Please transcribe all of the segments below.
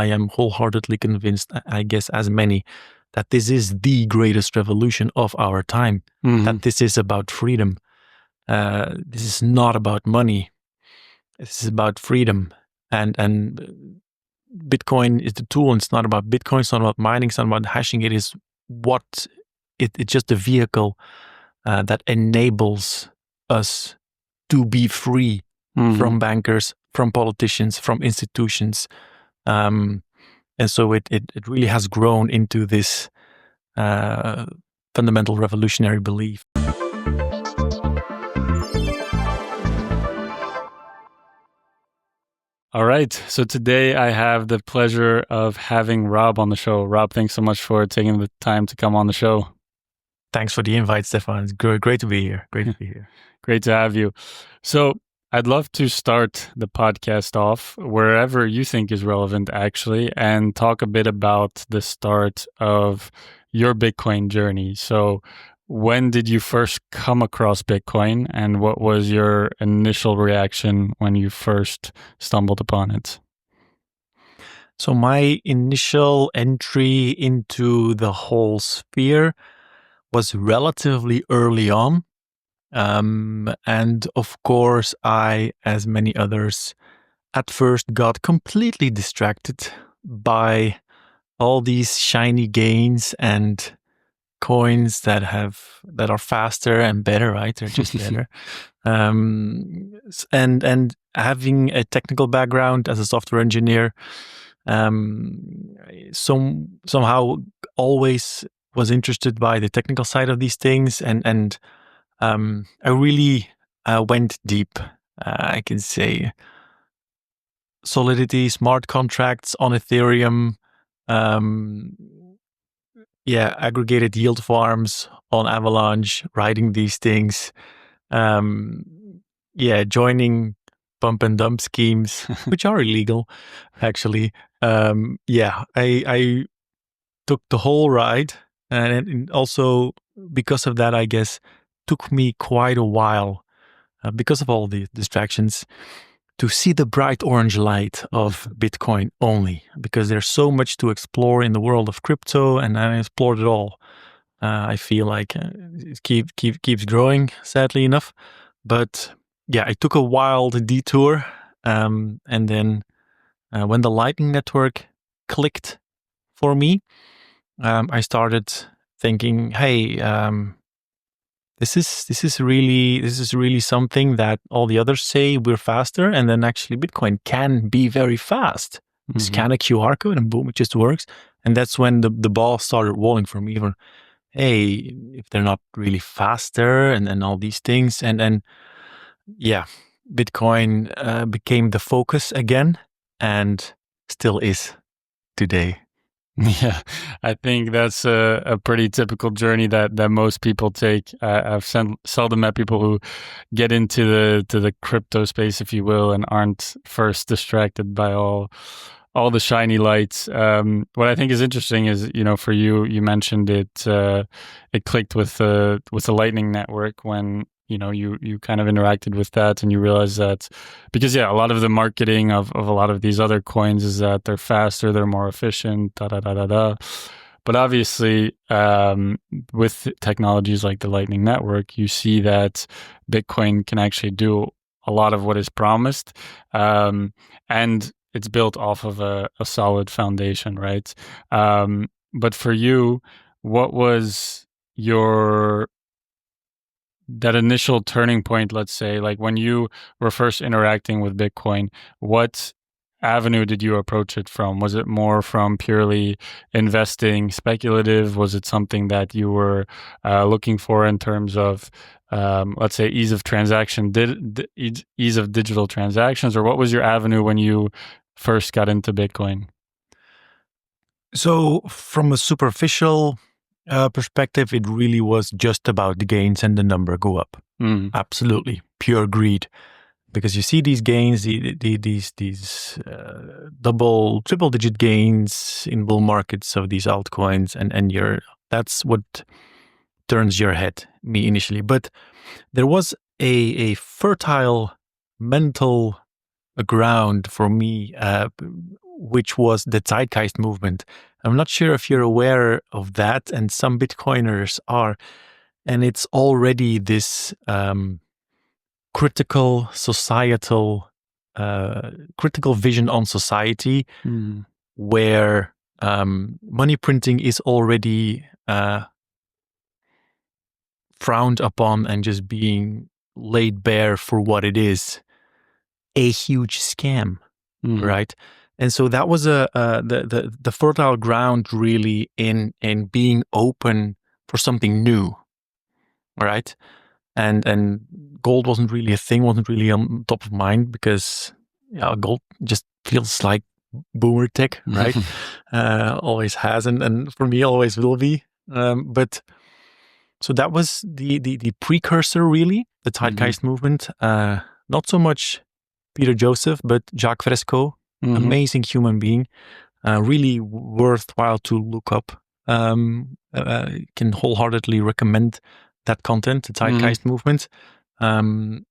I am wholeheartedly convinced, I guess as many, that this is the greatest revolution of our time, that this is about freedom. This is not about money. This is about freedom. And Bitcoin is the tool, and it's not about Bitcoin, it's not about mining, it's not about hashing. It is it's just a vehicle that enables us to be free from bankers, from politicians, from institutions. And so it really has grown into this fundamental revolutionary belief. All right. So today I have the pleasure of having Rob on the show. Rob, thanks so much for taking the time to come on the show. Thanks for the invite, Stefan. It's great to be here. Great to be here. Great to have you. So I'd love to start the podcast off wherever you think is relevant, actually, and talk a bit about the start of your Bitcoin journey. So when did you first come across Bitcoin, and what was your initial reaction when you first stumbled upon it? So my initial entry into the whole sphere was relatively early on. And of course, I, as many others, at first got completely distracted by all these shiny gains and coins that are faster and better, right? They're just better. And having a technical background as a software engineer, somehow always was interested by the technical side of these things, and I really went deep. I can say Solidity, smart contracts on Ethereum, aggregated yield farms on Avalanche, writing these things, joining pump and dump schemes, which are illegal, actually. I took the whole ride, and also because of that, I guess, took me quite a while, because of all the distractions, to see the bright orange light of Bitcoin only, because there's so much to explore in the world of crypto, and I explored it all. I feel like it keeps growing, sadly enough. But yeah, I took a wild detour, and then when the Lightning Network clicked for me, I started thinking, hey, this is really something that all the others say we're faster, and then actually Bitcoin can be very fast. Scan a QR code and boom, it just works. And that's when the ball started rolling for me. For, hey, if they're not really faster and all these things, and Bitcoin became the focus again, and still is today. Yeah, I think that's a pretty typical journey that most people take. I've seldom met people who get into the crypto space, if you will, and aren't first distracted by all the shiny lights. What I think is interesting is, for you mentioned it clicked with the Lightning Network when you kind of interacted with that, and you realized that because a lot of the marketing of a lot of these other coins is that they're faster, they're more efficient, But obviously, with technologies like the Lightning Network, you see that Bitcoin can actually do a lot of what is promised, and it's built off of a solid foundation, right? But for you, what was that initial turning point, let's say, like when you were first interacting with Bitcoin, what avenue did you approach it from? Was it more from purely investing, speculative? Was it something that you were looking for in terms of, let's say, ease of transaction, ease of digital transactions? Or what was your avenue when you first got into Bitcoin? So from a superficial perspective, it really was just about the gains and the number go up. Absolutely pure greed, because you see these gains, these double, triple digit gains in bull markets of these altcoins, and that's what turns your head, me initially. But there was a fertile mental ground for me, which was the Zeitgeist movement. I'm not sure if you're aware of that, and some Bitcoiners are. And it's already this critical societal, critical vision on society, where money printing is already frowned upon and just being laid bare for what it is, a huge scam, right? And so that was the fertile ground really in being open for something new, right? And gold wasn't really a thing, wasn't really on top of mind, because gold just feels like boomer tech, right? Always has, and for me always will be. But so that was the precursor, really, the Zeitgeist movement. Not so much Peter Joseph, but Jacques Fresco, amazing human being, really worthwhile to look up. Can wholeheartedly recommend that content, the Zeitgeist movement, and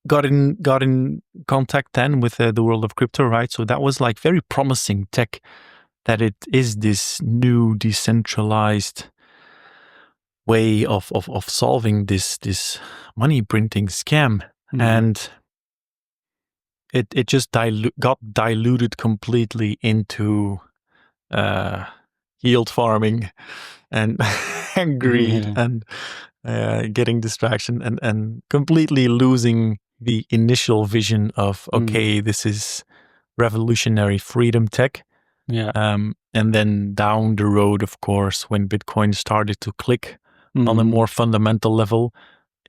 got in contact then with the world of crypto, right? So that was like very promising tech, that it is this new decentralized way of solving this money printing scam, and it just got diluted completely into yield farming and and greed and getting distraction and completely losing the initial vision of, okay, this is revolutionary freedom tech. And then down the road, of course, when Bitcoin started to click on a more fundamental level,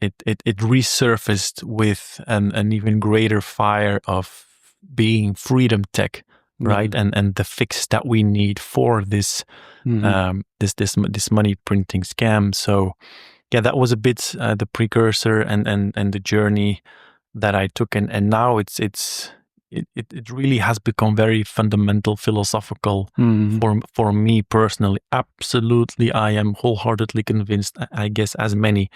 it resurfaced with an even greater fire of being freedom tech, right? And the fix that we need for this this money printing scam. So yeah, that was a bit the precursor and the journey that I took, and now it really has become very fundamental philosophical for me personally. Absolutely, I am wholeheartedly convinced, I guess as many,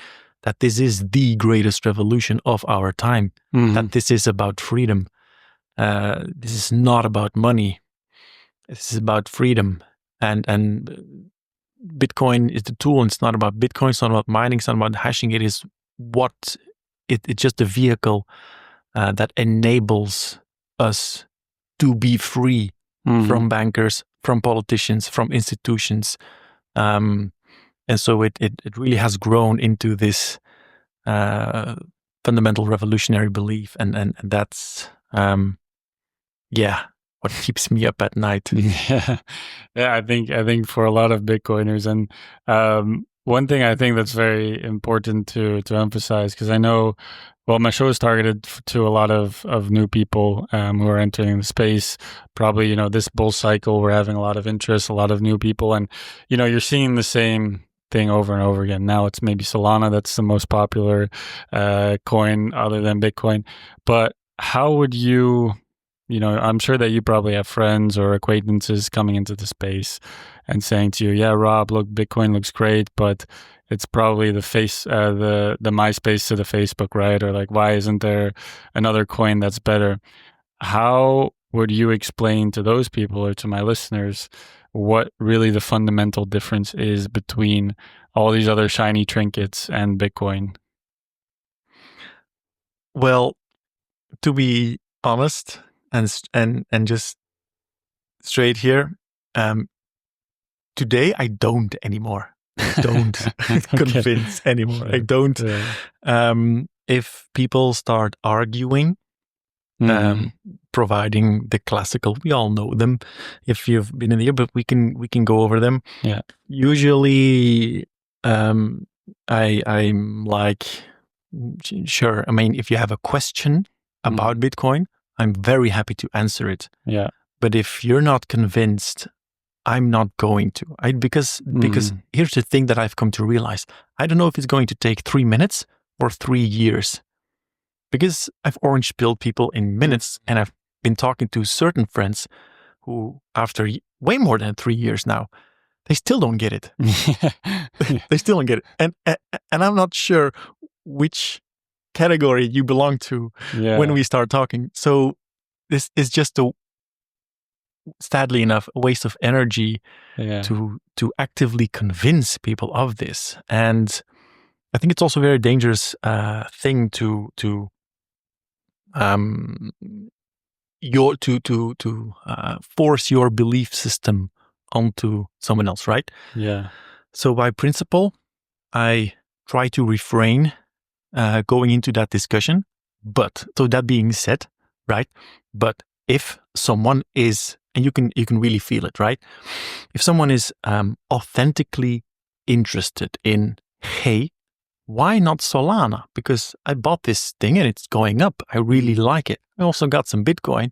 that this is the greatest revolution of our time, that this is about freedom. This is not about money. This is about freedom. And Bitcoin is the tool, and it's not about Bitcoin, it's not about mining, it's not about hashing. It is it's just a vehicle that enables us to be free from bankers, from politicians, from institutions. And so it really has grown into this fundamental revolutionary belief, and that's what keeps me up at night. I think for a lot of Bitcoiners, and one thing I think that's very important to emphasize, because I know, well, my show is targeted to a lot of new people who are entering the space. Probably, this bull cycle, we're having a lot of interest, a lot of new people, and you're seeing the same thing over and over again. Now it's maybe Solana that's the most popular coin other than Bitcoin. But how would you? I'm sure that you probably have friends or acquaintances coming into the space and saying to you, "Yeah, Rob, look, Bitcoin looks great, but it's probably the MySpace to the Facebook, right? Or like, why isn't there another coin that's better?" How would you explain to those people or to my listeners what really the fundamental difference is between all these other shiny trinkets and Bitcoin? Well, to be honest and just straight here, today I don't anymore. I don't convince anymore. I don't. If people start arguing, providing the classical, we all know them if you've been in here, but we can go over them. Yeah. Usually, I'm like, sure. I mean, if you have a question about Bitcoin, I'm very happy to answer it. Yeah. But if you're not convinced, I'm not going to. Because here's the thing that I've come to realize. I don't know if it's going to take 3 minutes or 3 years. Because I've orange pilled people in minutes, and I've been talking to certain friends who, after way more than 3 years now, they still don't get it. They still don't get it. And I'm not sure which category you belong to when we start talking. So this is just sadly enough, a waste of energy to actively convince people of this. And I think it's also a very dangerous thing to force your belief system onto someone else, right? Yeah. So by principle, I try to refrain going into that discussion. But so that being said, right? But if someone is, and you can really feel it, right? If someone is authentically interested in, hey, why not Solana? Because I bought this thing and it's going up. I really like it. I also got some Bitcoin.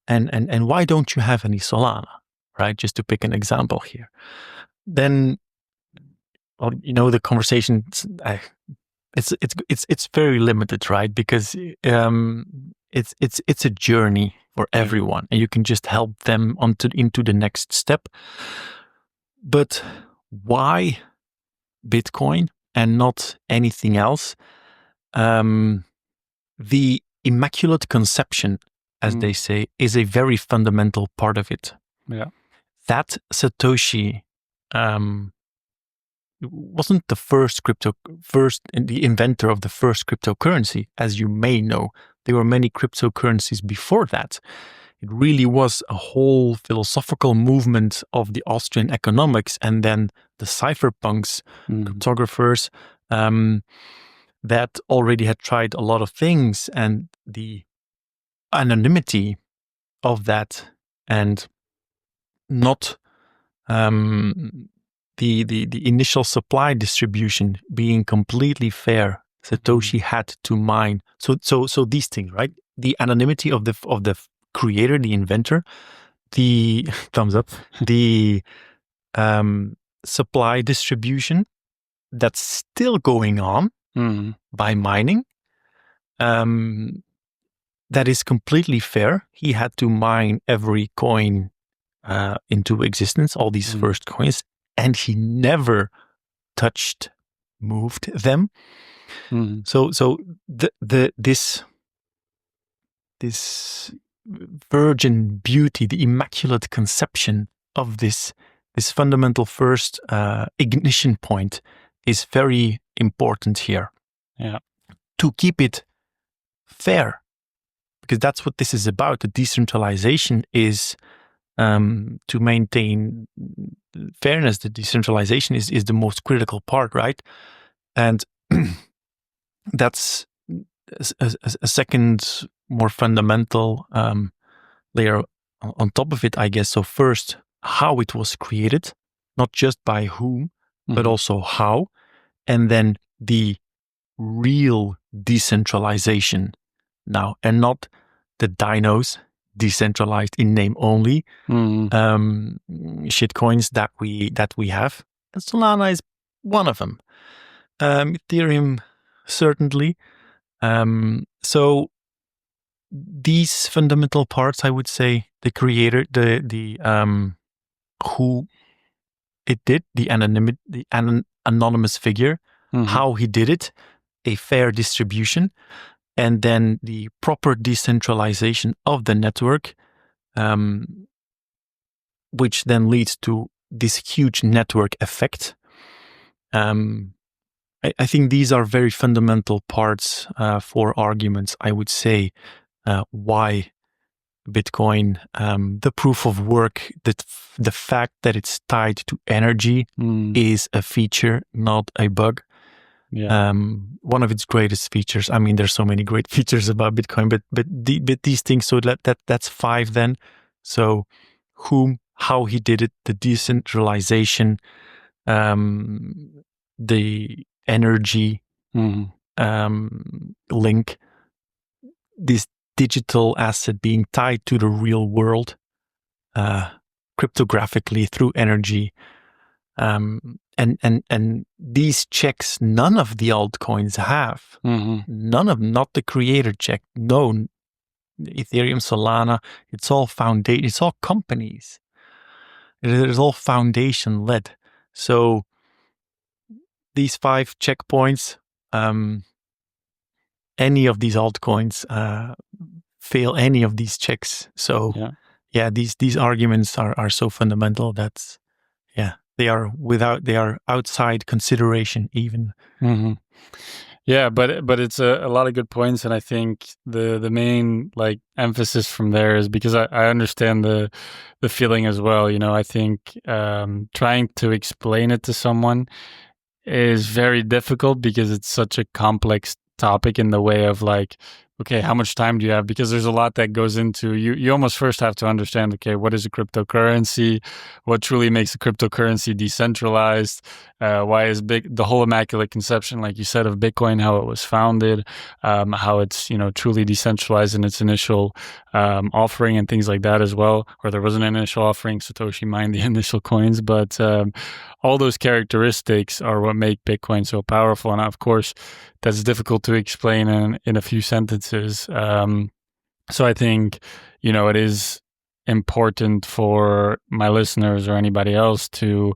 And why don't you have any Solana? Right? Just to pick an example here. Then, well, the conversation, it's very limited, right? Because it's a journey for everyone, and you can just help them into the next step. But why Bitcoin and not anything else? The immaculate conception, as they say, is a very fundamental part of it. Yeah. That Satoshi wasn't the inventor of the first cryptocurrency, as you may know. There were many cryptocurrencies before that. It really was a whole philosophical movement of the Austrian economics and then the cypherpunks, cryptographers, that already had tried a lot of things, and the anonymity of that, and not the initial supply distribution being completely fair. Satoshi had to mine. So these things, right? The anonymity of the creator, the inventor, the thumbs up, the supply distribution that's still going on by mining. That is completely fair. He had to mine every coin into existence, all these first coins, and he never moved them. So this virgin beauty, the immaculate conception of this fundamental first ignition point is very important here. Yeah. To keep it fair, because that's what this is about. The decentralization is to maintain fairness. The decentralization is the most critical part, right? And that's a second, more fundamental layer on top of it, I guess. So first, how it was created, not just by whom, but also how. And then the real decentralization now, and not the dinos, decentralized in name only, shitcoins that we have. And Solana is one of them. Ethereum, certainly. So these fundamental parts, I would say, the creator, the who it did, the anonymous figure, how he did it, a fair distribution, and then the proper decentralization of the network, which then leads to this huge network effect. I think these are very fundamental parts for arguments, I would say, why Bitcoin, the proof of work, that the fact that it's tied to energy is a feature, not a bug. Yeah. One of its greatest features. I mean, there's so many great features about Bitcoin, but these things. So that's 5 then. So how he did it, the decentralization, the energy link, this digital asset being tied to the real world cryptographically through energy. And these checks, none of the altcoins have. None of, not the creator check. No, Ethereum, Solana, it's all foundation. It's all companies. It is all foundation led. So these 5 checkpoints, any of these altcoins fail any of these checks. So yeah, these arguments are so fundamental that they are outside consideration even. Mm-hmm. Yeah, but it's a lot of good points, and I think the main like emphasis from there is because I understand the feeling as well. You know, I think trying to explain it to someone is very difficult because it's such a complex topic in the way of like, okay, how much time do you have? Because there's a lot that goes into you almost first have to understand, okay, what is a cryptocurrency? What truly makes a cryptocurrency decentralized? Why is the whole immaculate conception, like you said, of Bitcoin, how it was founded, how it's, truly decentralized in its initial offering and things like that as well. Or there was an initial offering, Satoshi mined the initial coins, but all those characteristics are what make Bitcoin so powerful. And of course, that's difficult to explain in a few sentences. So I think, it is important for my listeners or anybody else to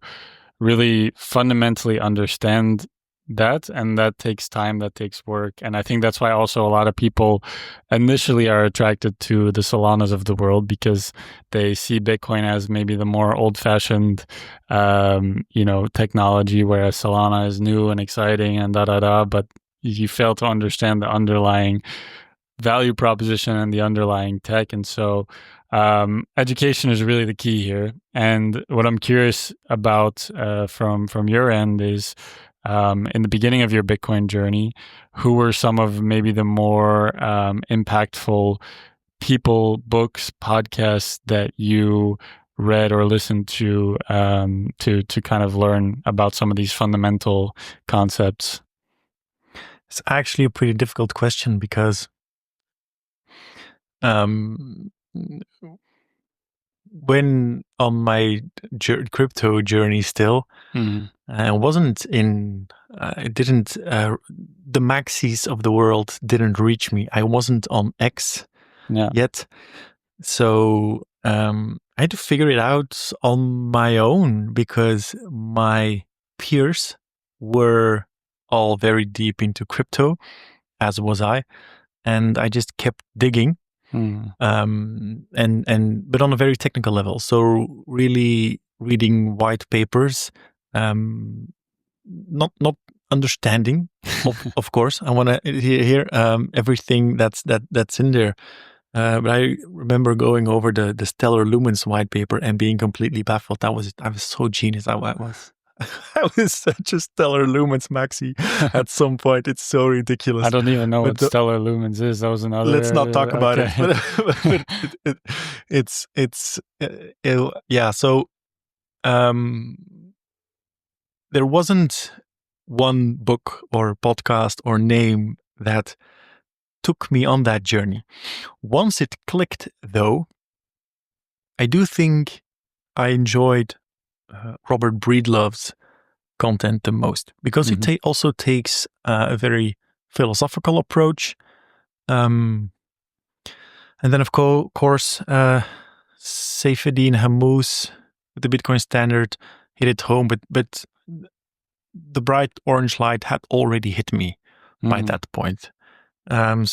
really fundamentally understand that. And that takes time, that takes work. And I think that's why also a lot of people initially are attracted to the Solanas of the world, because they see Bitcoin as maybe the more old-fashioned, technology, whereas Solana is new and exciting and but you fail to understand the underlying value proposition and the underlying tech. And so education is really the key here. And what I'm curious about from your end is, in the beginning of your Bitcoin journey, who were some of maybe the more impactful people, books, podcasts that you read or listened to kind of learn about some of these fundamental concepts? It's actually a pretty difficult question because when on my crypto journey still, I wasn't in, the maxis of the world didn't reach me. I wasn't on X yet. So I had to figure it out on my own because my peers were all very deep into crypto, as was I. And I just kept digging. But on a very technical level. So really reading white papers, not understanding, of course. I want to hear everything that's in there. But I remember going over the Stellar Lumens white paper and being completely baffled. I was so genius. I was such a Stellar Lumens maxi at some point. It's so ridiculous. I don't even know what Stellar Lumens is. That was another. Let's not talk about it. But yeah. So there wasn't one book or podcast or name that took me on that journey. Once it clicked, though, I do think I enjoyed Robert Breedlove's content the most because it also takes a very philosophical approach. And then, of course, Saifedean Hamouz with the Bitcoin Standard hit it home, but the bright orange light had already hit me by that point. And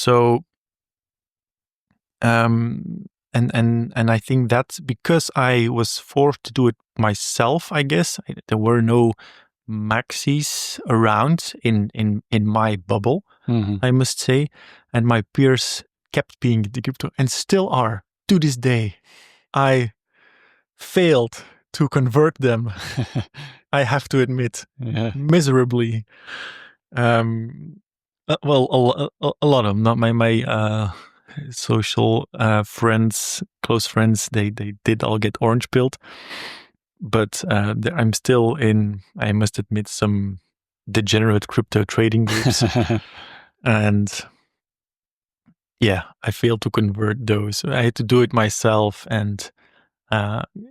I think that's because I was forced to do it myself, I guess. There were no maxis around in my bubble, I must say. And my peers kept being the crypto and still are to this day. I failed to convert them. I have to admit, miserably. Well, a lot of them, not my social friends, close friends, they did all get orange pilled. But I'm still in, I must admit, some degenerate crypto trading groups. And yeah, I failed to convert those. I had to do it myself. And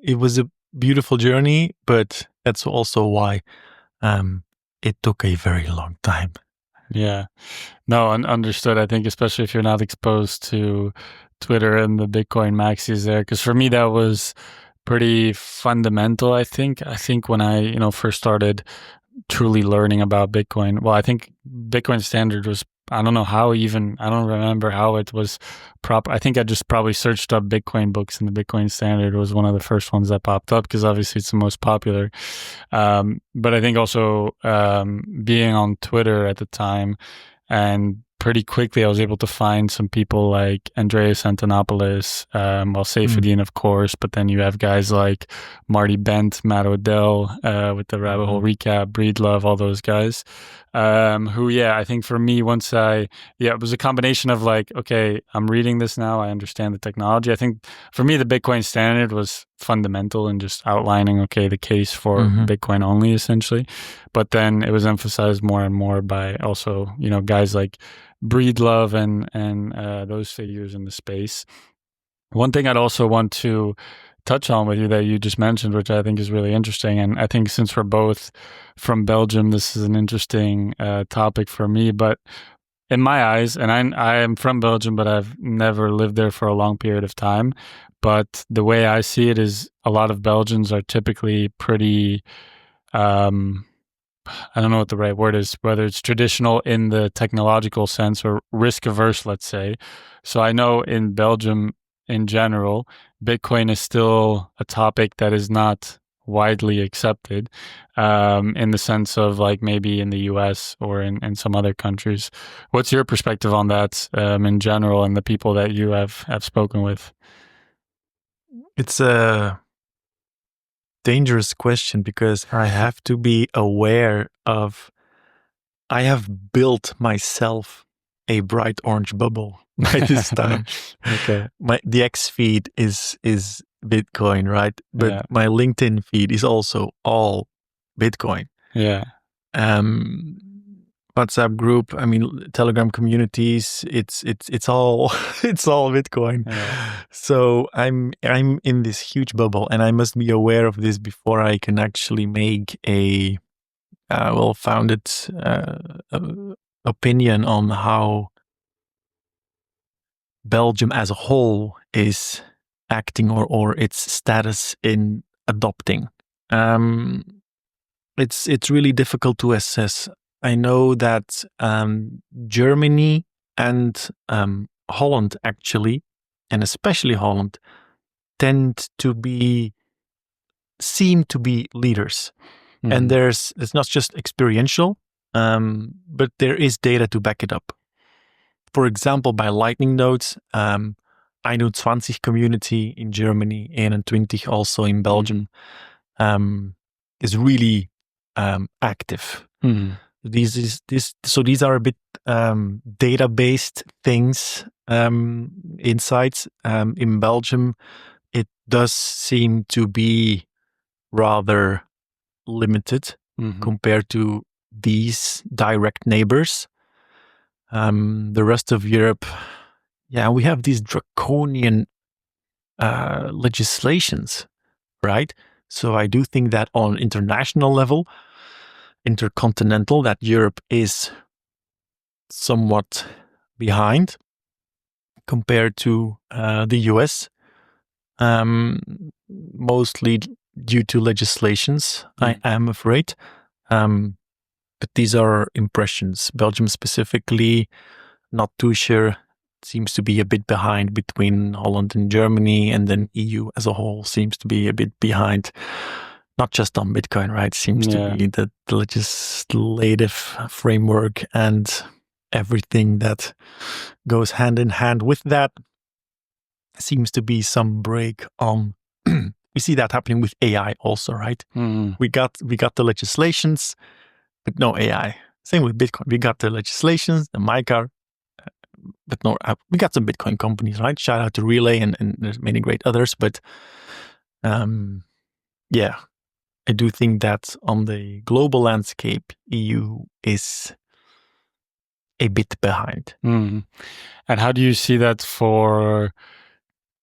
it was a beautiful journey, but that's also why it took a very long time. Yeah. No, understood. I think especially if you're not exposed to Twitter and the Bitcoin maxis there, because for me that was pretty fundamental. I think when I first started truly learning about Bitcoin, well, I think Bitcoin Standard was I don't know how even, I don't remember how it was proper. I think I just probably searched up Bitcoin books, and the Bitcoin Standard was one of the first ones that popped up because obviously it's the most popular. But I think also being on Twitter at the time, and pretty quickly I was able to find some people like Andreas Antonopoulos, Saifedean, of course, but then you have guys like Marty Bent, Matt Odell with the Rabbit Hole Recap, Breedlove, all those guys. I think for me, it was a combination of like, okay, I'm reading this now, I understand the technology. I think for me, the Bitcoin Standard was fundamental in just outlining, okay, the case for Bitcoin only, essentially. But then it was emphasized more and more by also, guys like Breedlove and those figures in the space. One thing I'd also want to touch on with you that you just mentioned, which I think is really interesting, and I think since we're both from Belgium, this is an interesting topic for me. But in my eyes, and I am from Belgium, but I've never lived there for a long period of time. But the way I see it is a lot of Belgians are typically pretty, I don't know what the right word is, whether it's traditional in the technological sense or risk averse, let's say. So I know in Belgium in general, Bitcoin is still a topic that is not widely accepted in the sense of like maybe in the US or in some other countries. What's your perspective on that in general and the people that you have spoken with? It's a dangerous question because I have to be aware of, I have built myself a bright orange bubble by this time. Okay. The X feed is Bitcoin, right? But my LinkedIn feed is also all Bitcoin. Yeah. WhatsApp group, Telegram communities, it's all it's all Bitcoin. Yeah. So I'm in this huge bubble, and I must be aware of this before I can actually make a well-founded opinion on how Belgium as a whole is acting or its status in adopting. It's really difficult to assess. I know that Germany and Holland actually, and especially Holland, seem to be leaders. And it's not just experiential, but there is data to back it up. For example, by Lightning nodes, 21 community in Germany, 21 also in Belgium, is really active. These are a bit data-based things, insights. In Belgium, it does seem to be rather limited compared to these direct neighbors. The rest of Europe, we have these draconian legislations, right? So I do think that on international level, intercontinental, that Europe is somewhat behind compared to the US, mostly due to legislations, I am afraid. But these are impressions. Belgium specifically, not too sure. Seems to be a bit behind between Holland and Germany, and then EU as a whole seems to be a bit behind. Not just on Bitcoin, right? Seems to be the legislative framework and everything that goes hand in hand with that. Seems to be some break on. We see that happening with AI also, right? We got the legislations, but no AI. Same with Bitcoin. We got the legislations, the MiCA, but no, we got some Bitcoin companies, right? Shout out to Relay and there's many great others. But I do think that on the global landscape, EU is a bit behind. And how do you see that for,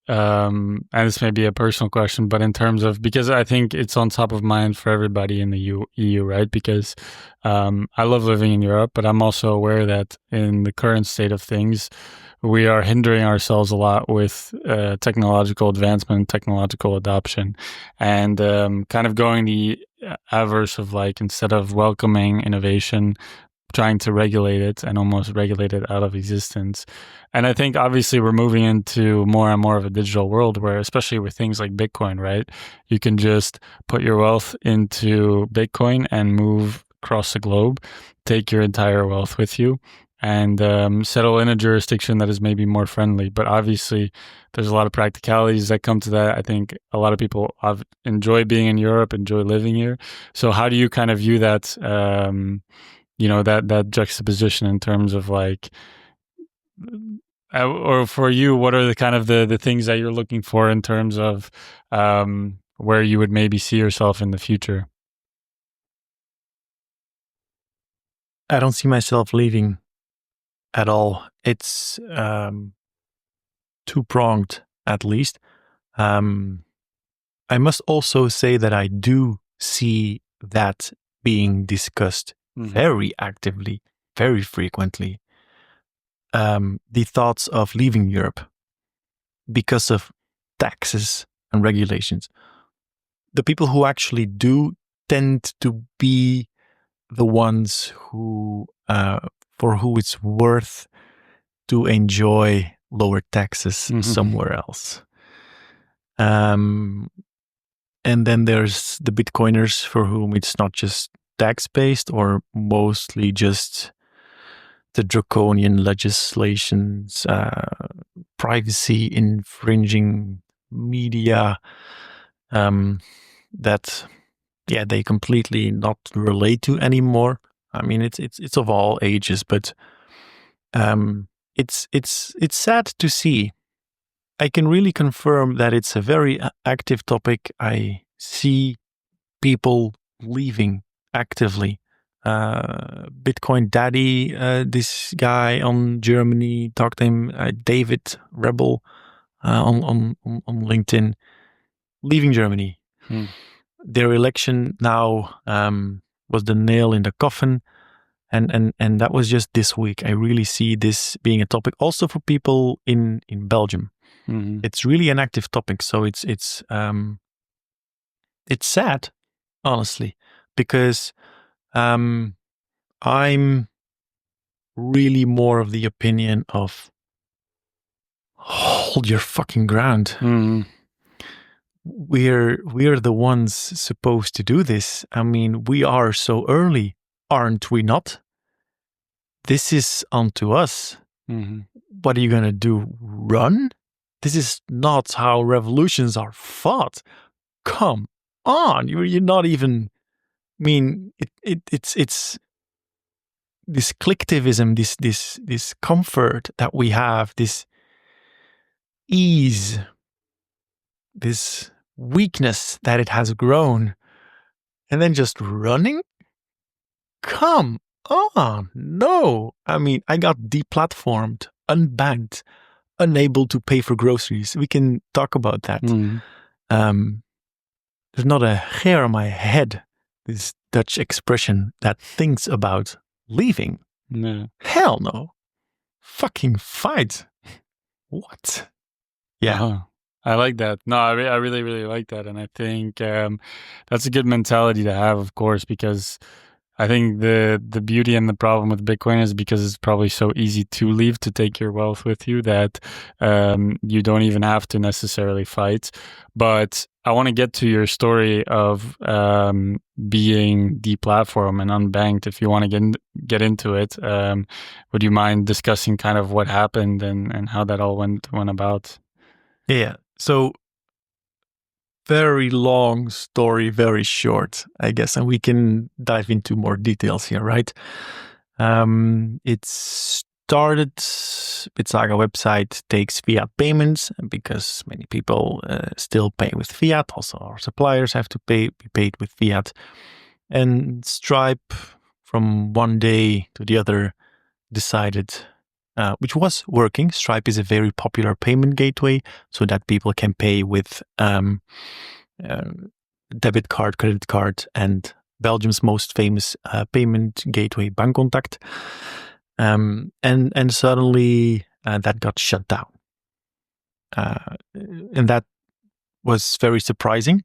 and this may be a personal question, but in terms of, because I think it's on top of mind for everybody in the EU, right? Because I love living in Europe, but I'm also aware that in the current state of things, we are hindering ourselves a lot with technological advancement, technological adoption, and kind of going the averse of like, instead of welcoming innovation, trying to regulate it and almost regulate it out of existence. And I think obviously we're moving into more and more of a digital world where, especially with things like Bitcoin, right? You can just put your wealth into Bitcoin and move across the globe, take your entire wealth with you, and settle in a jurisdiction that is maybe more friendly. But obviously, there's a lot of practicalities that come to that. I think a lot of people enjoy being in Europe, enjoy living here. So how do you kind of view that? That juxtaposition in terms of like, or for you, what are the kind of the things that you're looking for in terms of where you would maybe see yourself in the future? I don't see myself leaving at all. It's two-pronged, at least. I must also say that I do see that being discussed very actively, very frequently. The thoughts of leaving Europe because of taxes and regulations. The people who actually do tend to be the ones who, for who it's worth to enjoy lower taxes somewhere else. And then there's the Bitcoiners for whom it's not just tax-based or mostly just the draconian legislations, privacy infringing media, that they completely not relate to anymore. I mean, it's of all ages, but it's sad to see. I can really confirm that it's a very active topic. I see people leaving actively. Bitcoin Daddy, this guy on Germany, talked to him, David Rebel on LinkedIn, leaving Germany. Their election now was the nail in the coffin. And that was just this week. I really see this being a topic also for people in Belgium. It's really an active topic. So it's sad, honestly, because I'm really more of the opinion of hold your fucking ground. We're the ones supposed to do this. I mean, we are so early, aren't we not? This is onto us. What are you gonna do? Run? This is not how revolutions are fought. Come on, you're not even. I mean, it's this collectivism, this comfort that we have, this ease, this weakness that it has grown, and then just running. Come on, no. I mean, I got deplatformed, unbanked, unable to pay for groceries. We can talk about that. There's not a hair on my head, this Dutch expression, that thinks about leaving. No. Hell no. Fucking fight. What? Yeah. Uh-huh. I like that. No, I really, really like that. And I think that's a good mentality to have, of course, because I think the beauty and the problem with Bitcoin is because it's probably so easy to leave, to take your wealth with you, that you don't even have to necessarily fight. But I want to get to your story of being deplatformed and unbanked. If you want to get into it, would you mind discussing kind of what happened and how that all went about? Yeah. So very long story, very short, I guess, and we can dive into more details here, right? It started, Bitsaga website takes fiat payments because many people still pay with fiat. Also, our suppliers have to be paid with fiat. And Stripe, from one day to the other, decided, which was working. Stripe is a very popular payment gateway so that people can pay with debit card, credit card, and Belgium's most famous payment gateway, Bankcontact. And suddenly that got shut down. And that was very surprising.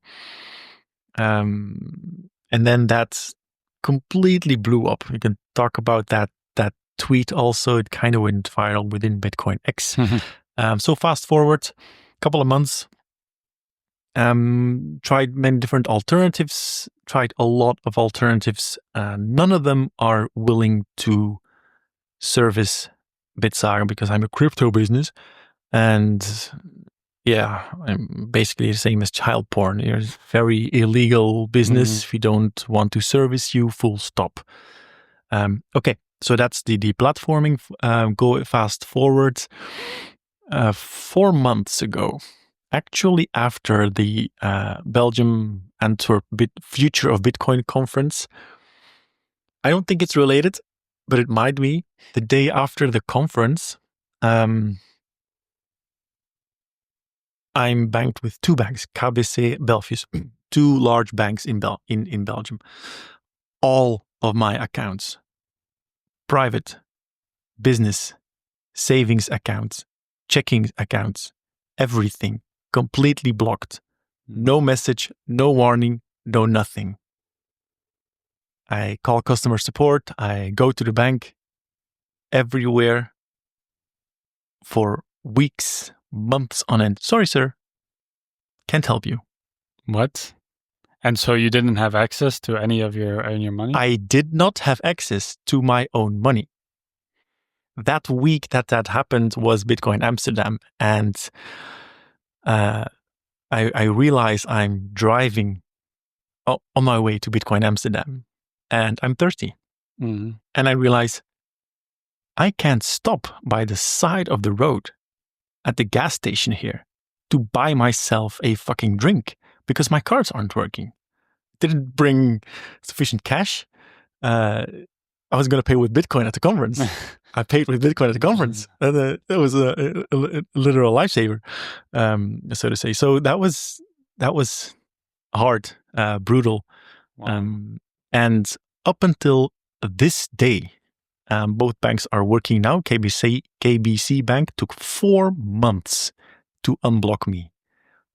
And then that completely blew up. You can talk about that tweet also. It kind of went viral within Bitcoin X. So fast forward a couple of months, tried many different alternatives, tried a lot of alternatives. None of them are willing to service Bitsaga because I'm a crypto business. And yeah, I'm basically the same as child porn. It's very illegal business. If we don't want to service you, full stop. Okay, so that's the platforming. Go fast forward. 4 months ago, actually after the Belgium Antwerp Future of Bitcoin conference, I don't think it's related, but it might be. The day after the conference, I'm banked with 2 banks, KBC, Belfius, 2 large banks in Belgium. All of my accounts, private, business, savings accounts, checking accounts, everything completely blocked. No message, no warning, no nothing. I call customer support. I go to the bank everywhere for weeks, months on end. Sorry, sir. Can't help you. What? And so you didn't have access to any of your money? I did not have access to my own money. That week that happened was Bitcoin Amsterdam. And I realize I'm driving on my way to Bitcoin Amsterdam and I'm thirsty. And I realize I can't stop by the side of the road at the gas station here to buy myself a fucking drink because my cards aren't working. Didn't bring sufficient cash. I was going to pay with Bitcoin at the conference. I paid with Bitcoin at the conference. That was a literal lifesaver, so to say. So that was hard, brutal. Wow. And up until this day, both banks are working now. KBC Bank took 4 months to unblock me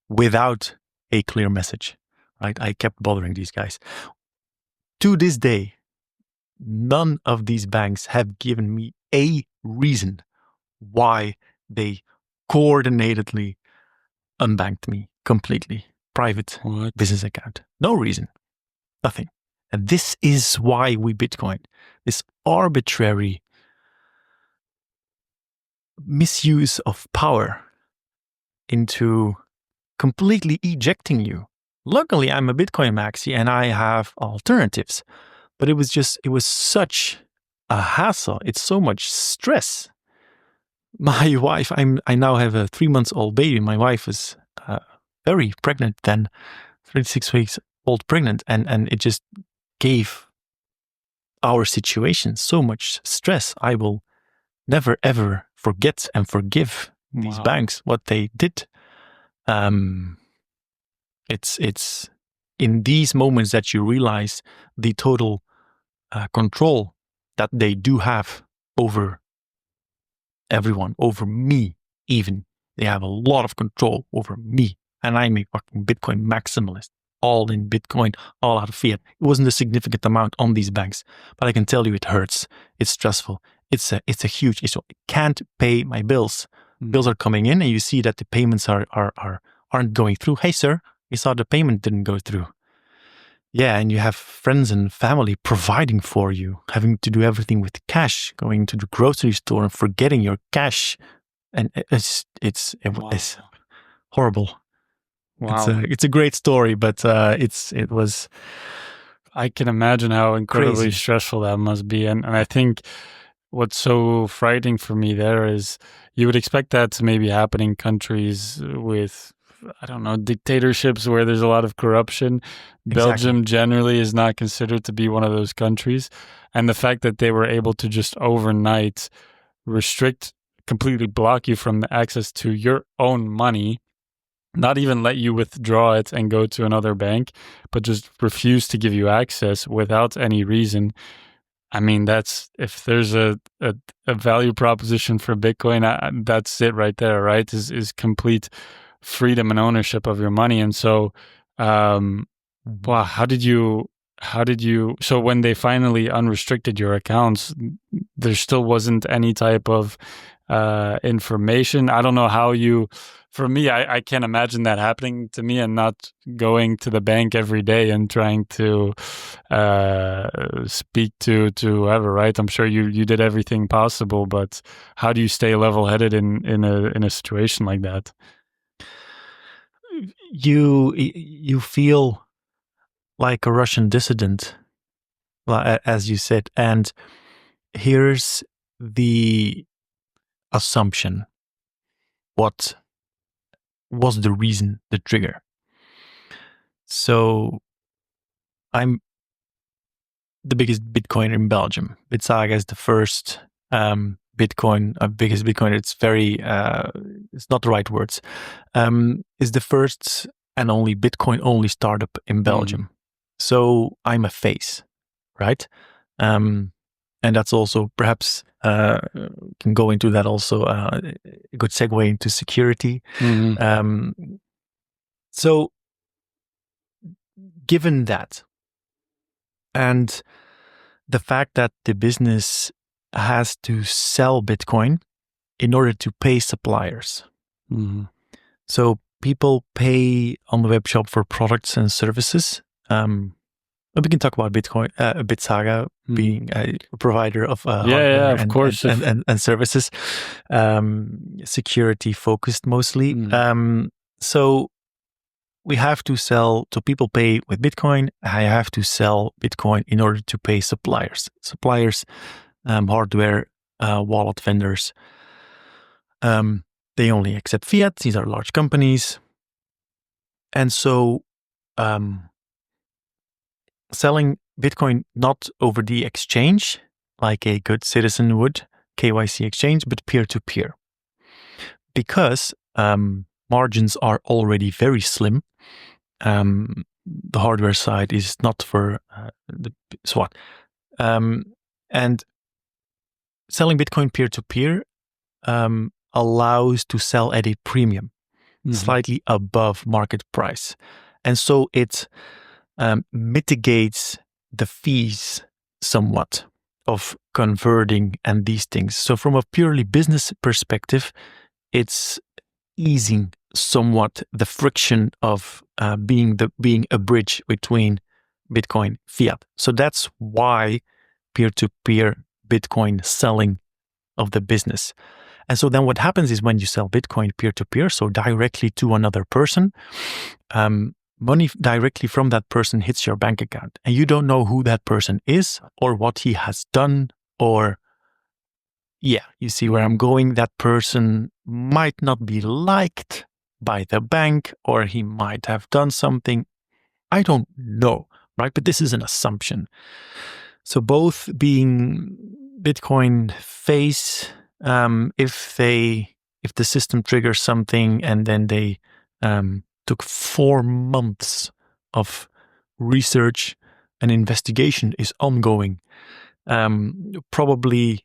without a clear message. Right? I kept bothering these guys. To this day, none of these banks have given me a reason why they coordinatedly unbanked me completely. Private business account. No reason. Nothing. And this is why we Bitcoin. This arbitrary misuse of power into completely ejecting you. Luckily, I'm a Bitcoin maxi and I have alternatives. But it was such a hassle. It's so much stress. My wife, I now have a 3-month-old baby. My wife is very pregnant then, 36 weeks old pregnant. And it just gave our situation so much stress. I will never, ever forget and forgive these banks, what they did. It's in these moments that you realize the total control that they do have over everyone, over me even. They have a lot of control over me. And I'm a fucking Bitcoin maximalist. All in Bitcoin, all out of fiat. It wasn't a significant amount on these banks, but I can tell you it hurts. It's stressful. It's a huge issue. I can't pay my bills. Bills are coming in and you see that the payments aren't going through. Hey sir, we saw the payment didn't go through. Yeah, and you have friends and family providing for you, having to do everything with cash, going to the grocery store and forgetting your cash. And it's horrible. Wow. It's a great story, but it was. I can imagine how incredibly crazy. Stressful that must be, and I think what's so frightening for me there is you would expect that to maybe happen in countries with, I don't know, dictatorships where there's a lot of corruption. Exactly. Belgium generally is not considered to be one of those countries, and the fact that they were able to just overnight restrict, completely block you from the access to your own money. Not even let you withdraw it and go to another bank, but just refuse to give you access without any reason. I mean, that's, if there's a value proposition for Bitcoin, that's it right there, right? Is complete freedom and ownership of your money. And so, wow, how did you how did you? So when they finally unrestricted your accounts, there still wasn't any type of information. I don't know how you. For me, I can't imagine that happening to me and not going to the bank every day and trying to speak to whoever. Right? I'm sure you did everything possible, but how do you stay level headed in a situation like that? You feel like a Russian dissident, as you said, and here's the assumption. What was the reason, the trigger? So I'm the biggest Bitcoiner in Belgium. Bitsaga is the first Bitcoin, biggest Bitcoin. It's very, it's not the right words. Is the first and only Bitcoin only startup in Belgium. So I'm a face, right? And that's also perhaps can go into that also a good segue into security. So given that, and the fact that the business has to sell Bitcoin in order to pay suppliers. So people pay on the web shop for products and services. We can talk about Bitcoin, Bitsaga being a provider of hardware of course. and services, security focused mostly. So we have to sell, so people pay with Bitcoin. I have to sell Bitcoin in order to pay suppliers. Hardware, wallet vendors. They only accept fiat. These are large companies. And so selling Bitcoin not over the exchange, like a good citizen would, KYC exchange, but peer-to-peer. Because margins are already very slim. The hardware side is not for the SWAT. And selling Bitcoin peer-to-peer allows to sell at a premium, slightly above market price. And so it mitigates the fees somewhat of converting and these things. So from a purely business perspective, it's easing somewhat the friction of being a bridge between Bitcoin fiat. So that's why peer-to-peer Bitcoin selling of the business. And so then what happens is when you sell Bitcoin peer-to-peer, so directly to another person, money directly from that person hits your bank account. And you don't know who that person is or what he has done, or you see where I'm going. That person might not be liked by the bank, or he might have done something. I don't know, right? But this is an assumption. So both being Bitcoin face, if the system triggers something and then they took 4 months of research and investigation is ongoing, probably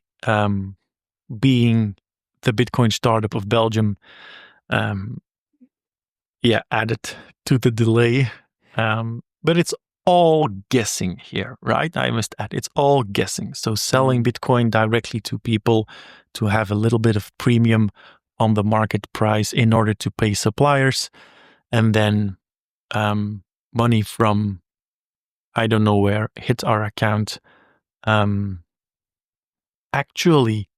being the Bitcoin startup of Belgium, added to the delay. But it's all guessing here, right? I must add, it's all guessing. So selling Bitcoin directly to people to have a little bit of premium on the market price in order to pay suppliers, and then money from I don't know where hit our account. Actually,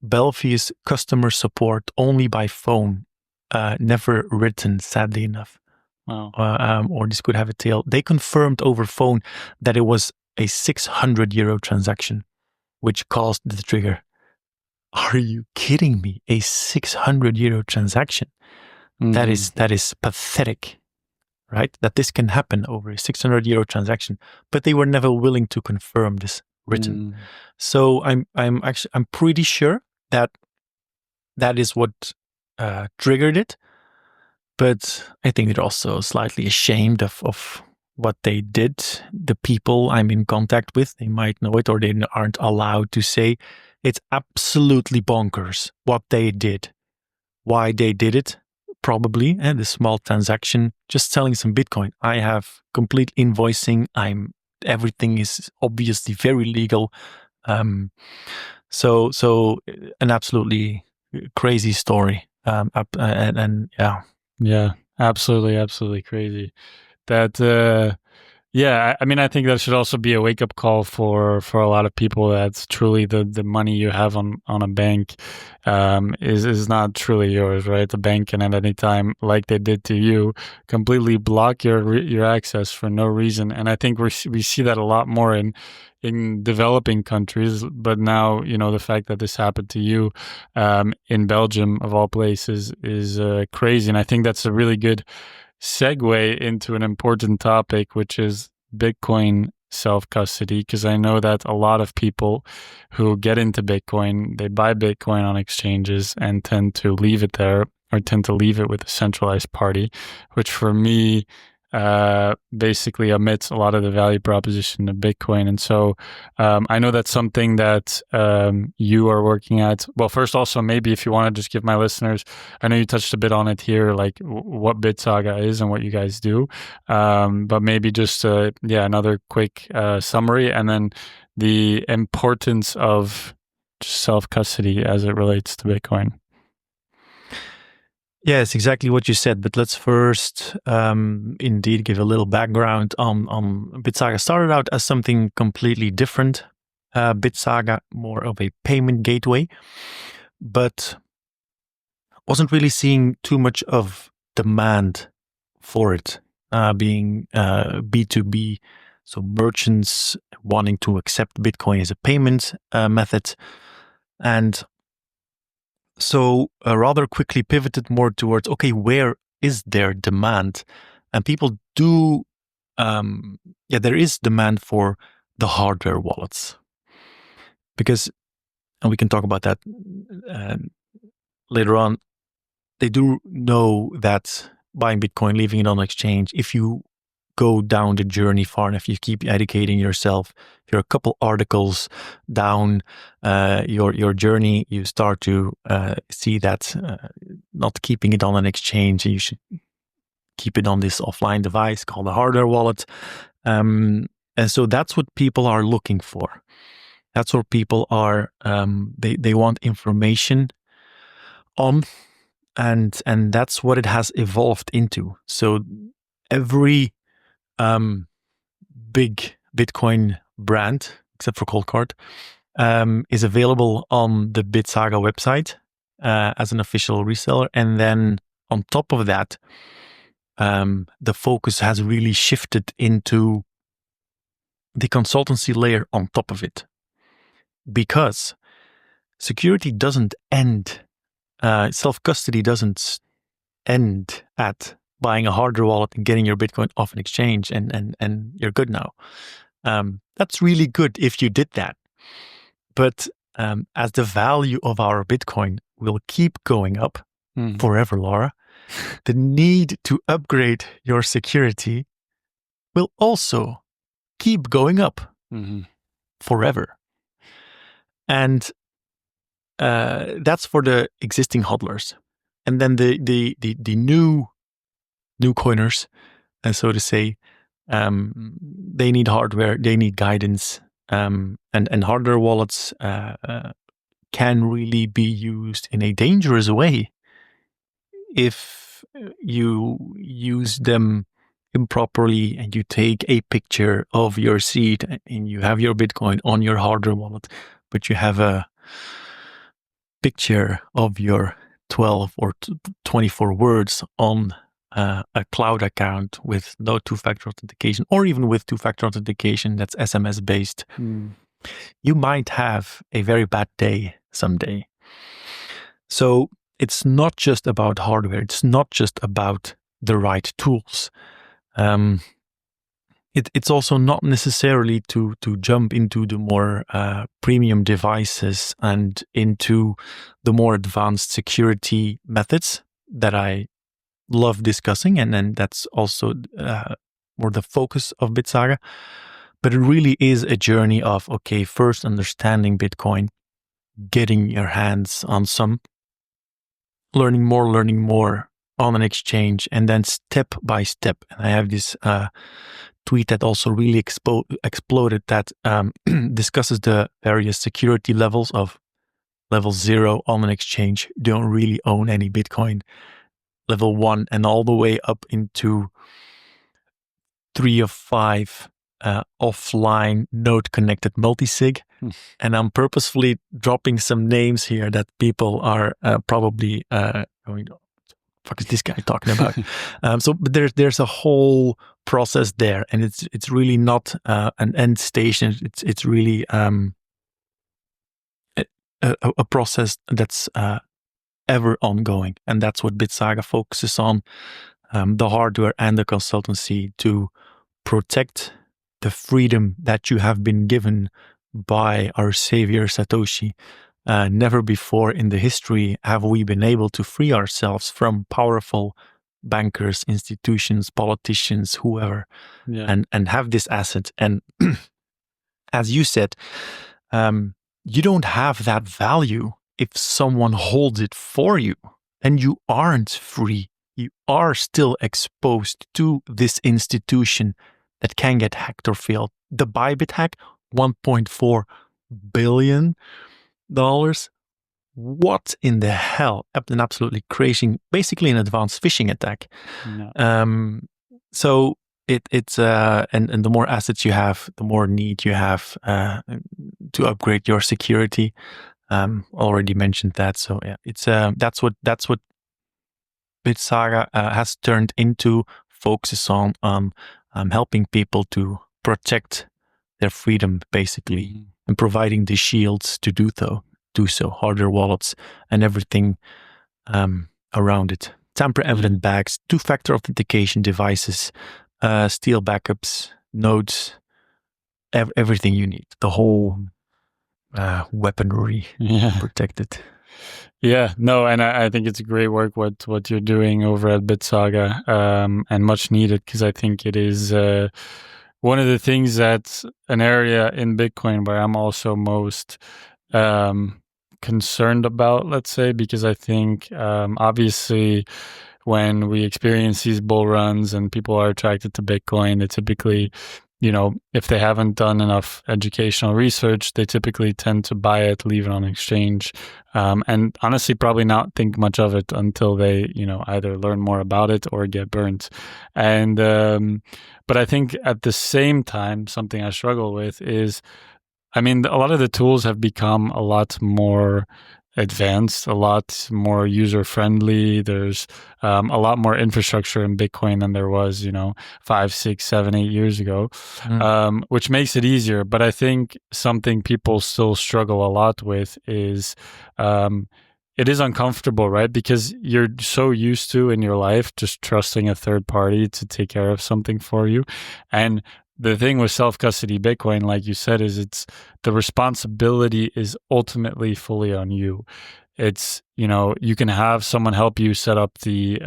Belfius customer support only by phone, never written, sadly enough. Wow. Or this could have a tail. They confirmed over phone that it was a €600 transaction, which caused the trigger. Are you kidding me? A €600 transaction? That is pathetic, right? That this can happen over a €600 transaction, but they were never willing to confirm this written. So I'm pretty sure that is what triggered it. But I think they're also slightly ashamed of what they did. The people I'm in contact with, they might know it or they aren't allowed to say. It's absolutely bonkers what they did. Why they did it, probably. And the small transaction, just selling some Bitcoin. I have complete invoicing. I'm everything is obviously very legal. So an absolutely crazy story. And yeah. Yeah, absolutely crazy. That yeah, I mean, I think that should also be a wake up call for a lot of people. That's truly the money you have on a bank is not truly yours, right? The bank can at any time, like they did to you, completely block your access for no reason. And I think we see that a lot more in developing countries. But now, the fact that this happened to you in Belgium, of all places, is crazy. And I think that's a really good segue into an important topic, which is Bitcoin self-custody, because I know that a lot of people who get into Bitcoin, they buy Bitcoin on exchanges and tend to leave it there, or tend to leave it with a centralized party, which for me basically omits a lot of the value proposition of Bitcoin. And so I know that's something that you are working at. Well, first, also, maybe if you want to just give my listeners, I know you touched a bit on it here, like what Bitsaga is and what you guys do. But maybe just, another quick summary, and then the importance of self-custody as it relates to Bitcoin. Yes, exactly what you said. But let's first indeed give a little background on Bitsaga. Started out as something completely different. Bitsaga, more of a payment gateway, but wasn't really seeing too much of demand for it, being B2B. So merchants wanting to accept Bitcoin as a payment method. And so rather quickly pivoted more towards, okay, where is there demand? And people do, there is demand for the hardware wallets. Because, and we can talk about that later on, they do know that buying Bitcoin, leaving it on exchange, if you go down the journey far enough, you keep educating yourself, if you're a couple articles down your journey, you start to see that not keeping it on an exchange, you should keep it on this offline device called a hardware wallet. And so that's what people are looking for. That's what people are, they want information on, and that's what it has evolved into. So every big Bitcoin brand, except for Coldcard, is available on the Bitsaga website as an official reseller. And then on top of that, the focus has really shifted into the consultancy layer on top of it. Because security doesn't end, self-custody doesn't end at buying a hardware wallet and getting your Bitcoin off an exchange and you're good now. That's really good if you did that. But as the value of our Bitcoin will keep going up forever, Laura, the need to upgrade your security will also keep going up forever. And that's for the existing hodlers. And then the new coiners, so to say, they need hardware, they need guidance, and hardware wallets can really be used in a dangerous way if you use them improperly and you take a picture of your seed and you have your Bitcoin on your hardware wallet, but you have a picture of your 12 or 24 words on a cloud account with no two-factor authentication, or even with two-factor authentication that's SMS based, you might have a very bad day someday. So it's not just about hardware. It's not just about the right tools. It's also not necessarily to jump into the more premium devices and into the more advanced security methods that I love discussing, and then that's also more the focus of Bitsaga. But it really is a journey of, okay, first understanding Bitcoin, getting your hands on some, learning more on an exchange, and then step by step. And I have this tweet that also really exploded that discusses the various security levels of level 0 on an exchange. You don't really own any Bitcoin. Level 1 and all the way up into 3 of 5 offline node connected multisig. And I'm purposefully dropping some names here that people are probably going, fuck is this guy talking about? But there's a whole process there, and it's really not an end station. It's really a process that's ever ongoing, and that's what Bitsaga focuses on, the hardware and the consultancy to protect the freedom that you have been given by our savior Satoshi. Never before in the history have we been able to free ourselves from powerful bankers, institutions, politicians, whoever, and have this asset. And as you said, you don't have that value if someone holds it for you, and you aren't free. You are still exposed to this institution that can get hacked or failed. The Bybit hack, $1.4 billion. What in the hell? An absolutely crazy, basically an advanced phishing attack. No. So it's and the more assets you have, the more need you have to upgrade your security. Already mentioned that. So yeah, it's that's what Bitsaga has turned into. Focuses on helping people to protect their freedom, basically, and providing the shields to do so, hardware wallets and everything around it. Tamper-evident bags, two-factor authentication devices, steel backups, nodes, everything you need. The whole weaponry protected. Yeah, no, and I think it's great work what you're doing over at Bitsaga, and much needed, because I think it is one of the things that's an area in Bitcoin where I'm also most concerned about, let's say, because I think obviously when we experience these bull runs and people are attracted to Bitcoin, they typically, if they haven't done enough educational research, they typically tend to buy it, leave it on exchange, and honestly probably not think much of it until they, either learn more about it or get burnt. And but I think at the same time, something I struggle with is, a lot of the tools have become a lot more advanced, a lot more user-friendly. There's a lot more infrastructure in Bitcoin than there was, 5, 6, 7, 8 years ago, which makes it easier. But I think something people still struggle a lot with is it is uncomfortable, right? Because you're so used to in your life just trusting a third party to take care of something for you. And the thing with self-custody Bitcoin, like you said, is the responsibility is ultimately fully on you. It's, you can have someone help you set up the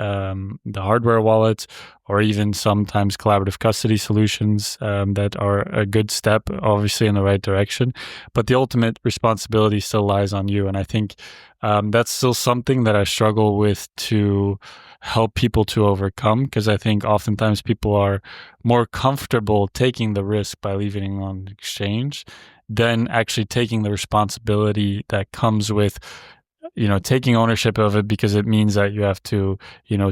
hardware wallet, or even sometimes collaborative custody solutions that are a good step, obviously, in the right direction. But the ultimate responsibility still lies on you. And I think that's still something that I struggle with to help people to overcome, because I think oftentimes people are more comfortable taking the risk by leaving it on exchange than actually taking the responsibility that comes with taking ownership of it, because it means that you have to,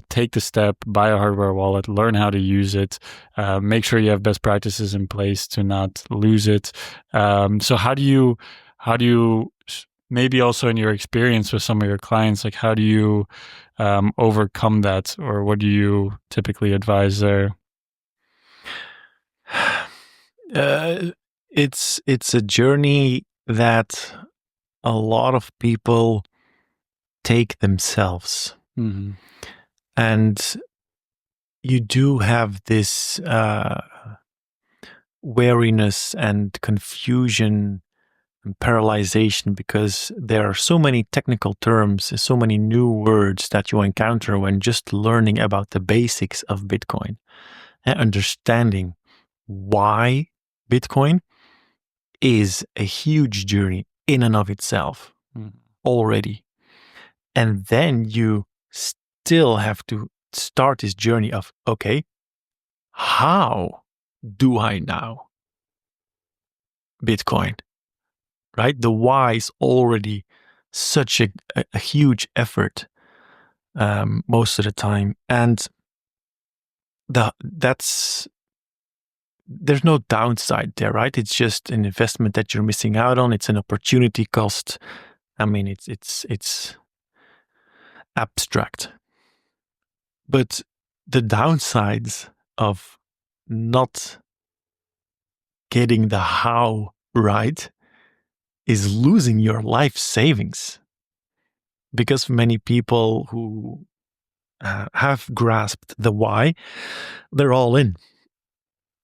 take the step, buy a hardware wallet, learn how to use it, make sure you have best practices in place to not lose it. So how do you maybe also in your experience with some of your clients, like how do you overcome that, or what do you typically advise there? It's a journey that a lot of people take themselves. Mm-hmm. And you do have this wariness and confusion and paralyzation, because there are so many technical terms, so many new words that you encounter when just learning about the basics of Bitcoin and understanding why Bitcoin is a huge journey in and of itself already. And then you still have to start this journey of, okay, how do I now Bitcoin? Right? The why is already such a huge effort most of the time, and there's no downside there, right? It's just an investment that you're missing out on. It's an opportunity cost. I mean, it's abstract, but the downsides of not getting the how right is losing your life savings, because many people who have grasped the why, they're all in.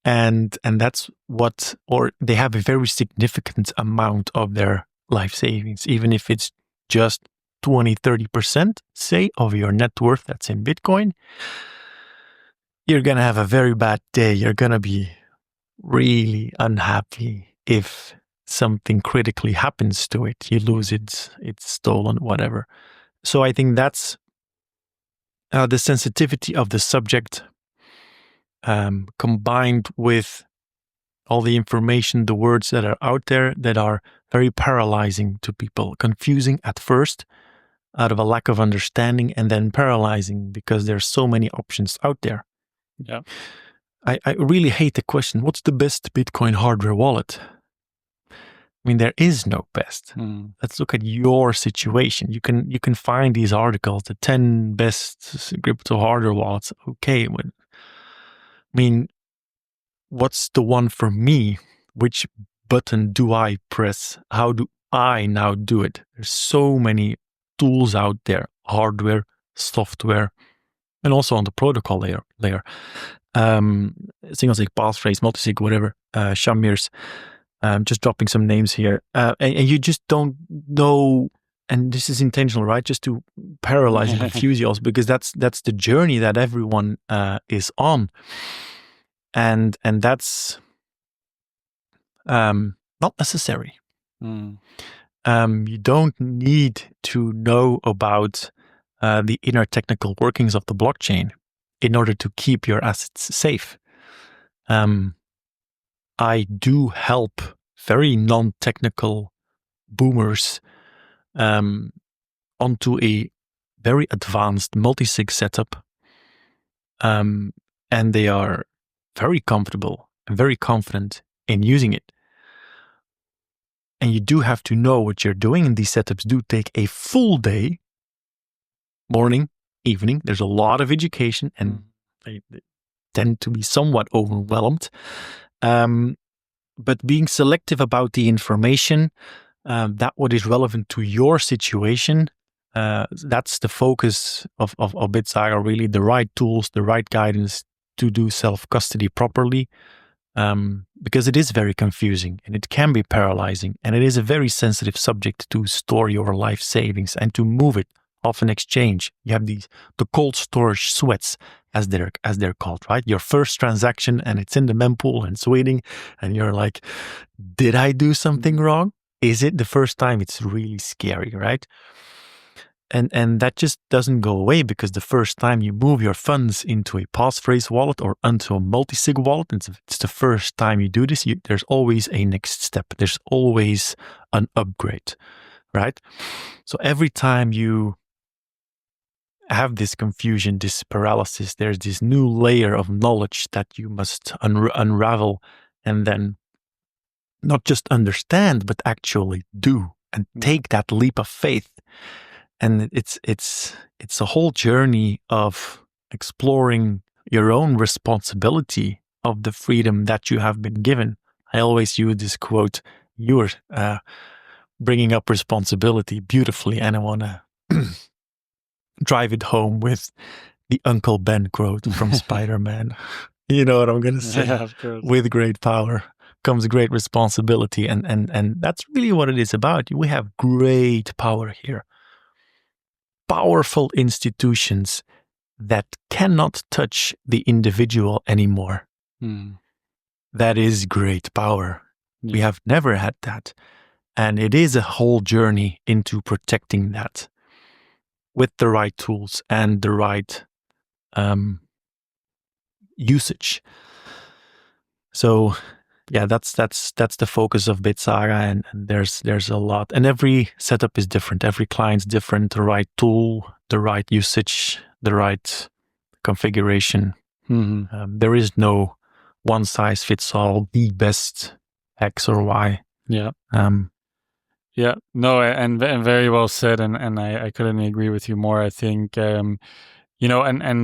And that's what, or they have a very significant amount of their life savings, even if it's just 20-30%, say, of your net worth that's in Bitcoin. You're going to have a very bad day. You're going to be really unhappy if something critically happens to it. You lose it, it's stolen, whatever. So I think that's the sensitivity of the subject, combined with all the information, the words that are out there that are very paralyzing to people, confusing at first out of a lack of understanding, and then paralyzing because there's so many options out there. Yeah. I really hate the question, what's the best Bitcoin hardware wallet? I mean, there is no best. Let's look at your situation. You can find these articles, the 10 best crypto hardware wallets. Okay, but I mean, what's the one for me? Which button do I press? How do I now do it? There's so many tools out there, hardware, software, and also on the protocol layer. Things like passphrase, multisig, whatever, Shamirs. Just dropping some names here. And you just don't know, and this is intentional, right? Just to paralyze and confuse you also, because that's the journey that everyone is on. And that's not necessary. You don't need to know about the inner technical workings of the blockchain in order to keep your assets safe. I do help very non-technical boomers onto a very advanced multisig setup, and they are very comfortable and very confident in using it. And you do have to know what you're doing, and these setups do take a full day, morning, evening. There's a lot of education, and they tend to be somewhat overwhelmed. But being selective about the information, that what is relevant to your situation, that's the focus of Bitsaga, really, the right tools, the right guidance to do self-custody properly, because it is very confusing and it can be paralyzing, and it is a very sensitive subject to store your life savings and to move it off an exchange. You have the cold storage sweats, as they're called, right? Your first transaction, and it's in the mempool and it's waiting, and you're like, did I do something wrong? Is it the first time? It's really scary, right? And that just doesn't go away, because the first time you move your funds into a passphrase wallet or onto a multisig wallet, it's the first time you do this, there's always a next step. There's always an upgrade, right? So every time you have this confusion, this paralysis, there's this new layer of knowledge that you must unravel, and then not just understand, but actually do and take that leap of faith. And it's a whole journey of exploring your own responsibility of the freedom that you have been given. I always use this quote, you're bringing up responsibility beautifully, and I want to drive it home with the Uncle Ben quote from Spider-Man. You know what I'm going to say? Yeah, of course. With great power comes great responsibility. And that's really what it is about. We have great power here. Powerful institutions that cannot touch the individual anymore. That is great power. Yeah. We have never had that. And it is a whole journey into protecting that with the right tools and the right usage. So yeah, that's the focus of Bitsaga, and there's a lot, and every setup is different. Every client's different. The right tool, the right usage, the right configuration. There is no one size fits all. The best X or Y. Yeah. Yeah, no, and very well said, and I couldn't agree with you more. I think and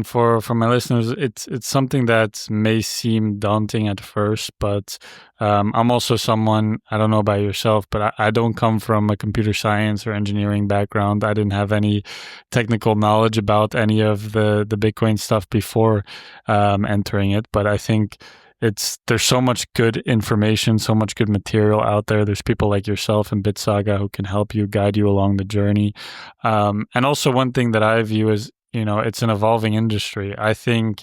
for my listeners, it's something that may seem daunting at first, but I'm also someone, I don't know about yourself, but I don't come from a computer science or engineering background. I didn't have any technical knowledge about any of the Bitcoin stuff before entering it, but I think there's so much good information, so much good material out there. There's people like yourself and Bitsaga who can help you, guide you along the journey. And also one thing that I view is, it's an evolving industry. I think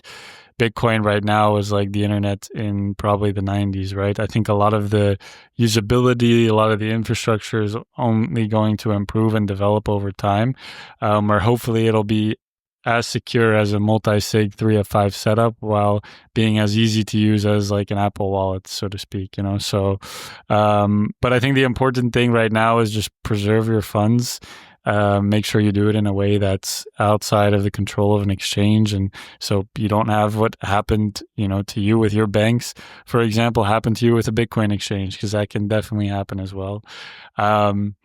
Bitcoin right now is like the internet in probably the 90s, right? I think a lot of the usability, a lot of the infrastructure is only going to improve and develop over time, where hopefully it'll be as secure as a multi-sig 3 of 5 setup while being as easy to use as like an Apple wallet, so to speak, So, but I think the important thing right now is just preserve your funds. Make sure you do it in a way that's outside of the control of an exchange. And so you don't have what happened, to you with your banks, for example, happen to you with a Bitcoin exchange, because that can definitely happen as well. And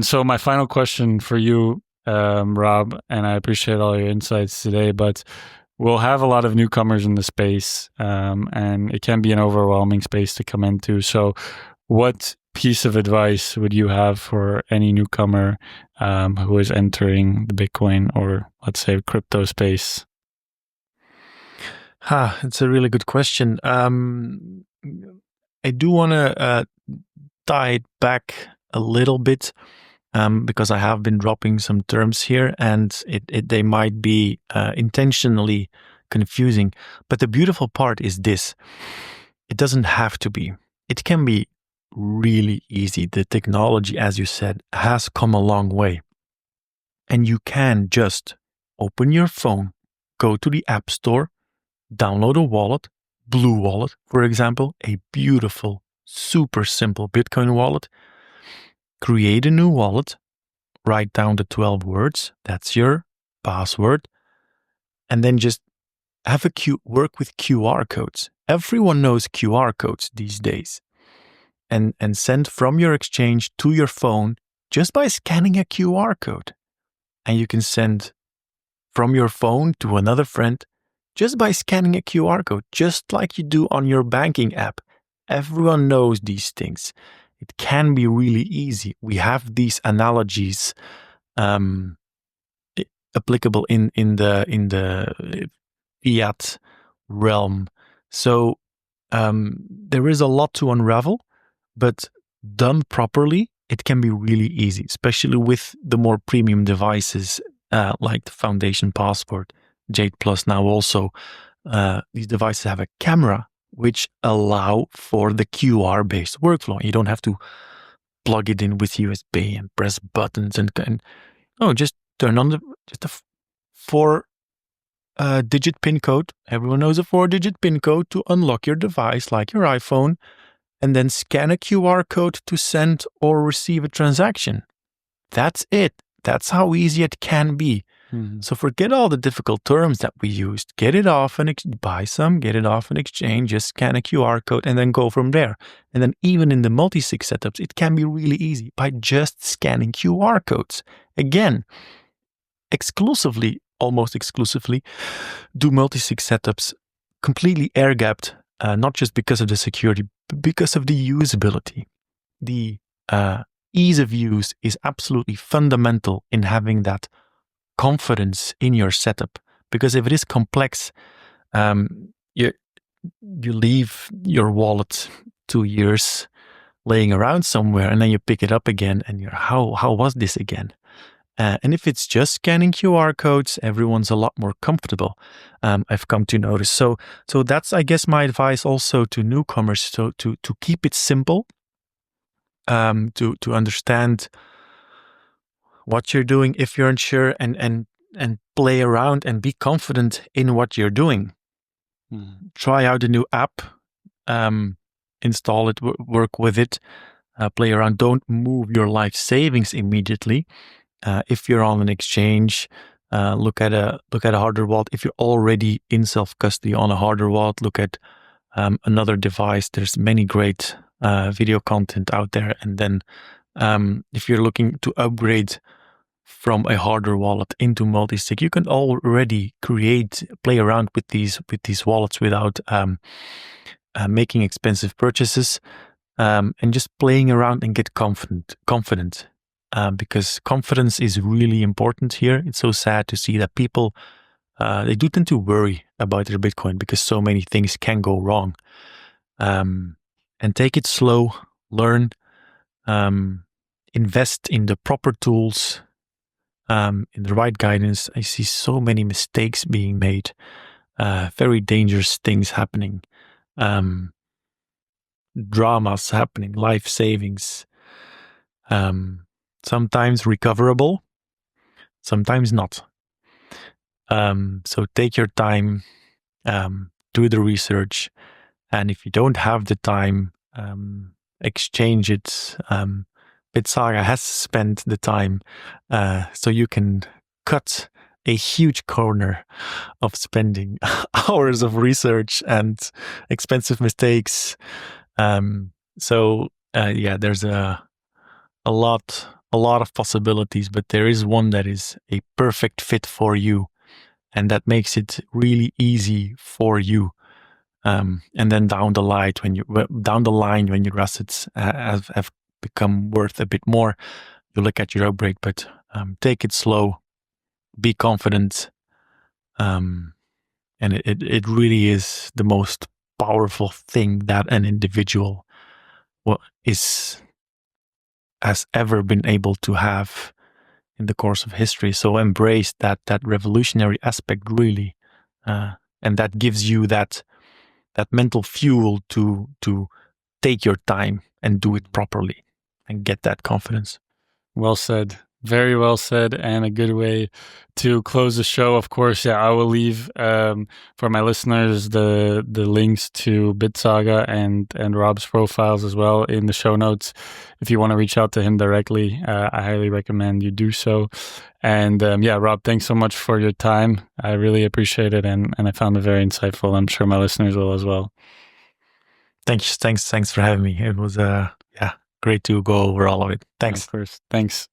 so my final question for you, Rob, and I appreciate all your insights today, but we'll have a lot of newcomers in the space, and it can be an overwhelming space to come into. So what piece of advice would you have for any newcomer who is entering the Bitcoin or, let's say, crypto space? It's a really good question. I do want to tie it back a little bit, because I have been dropping some terms here, and they might be intentionally confusing. But the beautiful part is this: it doesn't have to be. It can be really easy. The technology, as you said, has come a long way. And you can just open your phone, go to the App Store, download a wallet, Blue Wallet, for example, a beautiful, super simple Bitcoin wallet, create a new wallet, write down the 12 words, that's your password, and then just work with QR codes. Everyone knows QR codes these days. And send from your exchange to your phone just by scanning a QR code. And you can send from your phone to another friend just by scanning a QR code, just like you do on your banking app. Everyone knows these things. It can be really easy. We have these analogies applicable in the fiat realm. So there is a lot to unravel, but done properly, it can be really easy, especially with the more premium devices like the Foundation Passport, Jade Plus. Now also, these devices have a camera which allow for the QR-based workflow. You don't have to plug it in with USB and press buttons and just turn on just a 4-digit PIN code. Everyone knows a 4-digit PIN code to unlock your device, like your iPhone, and then scan a QR code to send or receive a transaction. That's it. That's how easy it can be. So forget all the difficult terms that we used. Get it off and buy some, get it off an exchange, just scan a QR code and then go from there. And then even in the multisig setups, it can be really easy by just scanning QR codes. Again, almost exclusively, do multisig setups completely air-gapped, not just because of the security, but because of the usability. The ease of use is absolutely fundamental in having that confidence in your setup. Because if it is complex, you leave your wallet 2 years laying around somewhere, and then you pick it up again, and you're how was this again? And if it's just scanning QR codes, everyone's a lot more comfortable. I've come to notice. So that's, I guess, my advice also to newcomers. So to keep it simple, to understand what you're doing if you're unsure, and play around and be confident in what you're doing. Try out a new app. install it, work with it, play around. Don't move your life savings immediately. If you're on an exchange, look at a hardware wallet. If you're already in self custody on a hardware wallet, look at another device. There's many great video content out there. And then if you're looking to upgrade from a hardware wallet into multisig, you can already play around with these wallets without making expensive purchases, and just playing around and get confident. Because confidence is really important here. It's so sad to see that people they do tend to worry about their Bitcoin because so many things can go wrong. And take it slow, learn, invest in the proper tools, in the right guidance. I see so many mistakes being made, very dangerous things happening, dramas happening, life savings, sometimes recoverable, sometimes not. So take your time, do the research, and if you don't have the time, exchange it. Bitsaga has spent the time, so you can cut a huge corner of spending hours of research and expensive mistakes. There's a lot of possibilities, but there is one that is a perfect fit for you, and that makes it really easy for you. And then down the line, when your assets have become worth a bit more, you look at your upgrade. But take it slow, be confident, and it really is the most powerful thing that an individual has ever been able to have in the course of history. So embrace that revolutionary aspect, really, and that gives you that mental fuel to take your time and do it properly and get that confidence. Well said. Very well said, and a good way to close the show. Of course, I will leave for my listeners the links to Bitsaga and Rob's profiles as well in the show notes. If you want to reach out to him directly, I highly recommend you do so. And Rob, thanks so much for your time. I really appreciate it, and I found it very insightful. I'm sure my listeners will as well. Thanks for having me. It was great to go over all of it. Thanks. Of course. Thanks.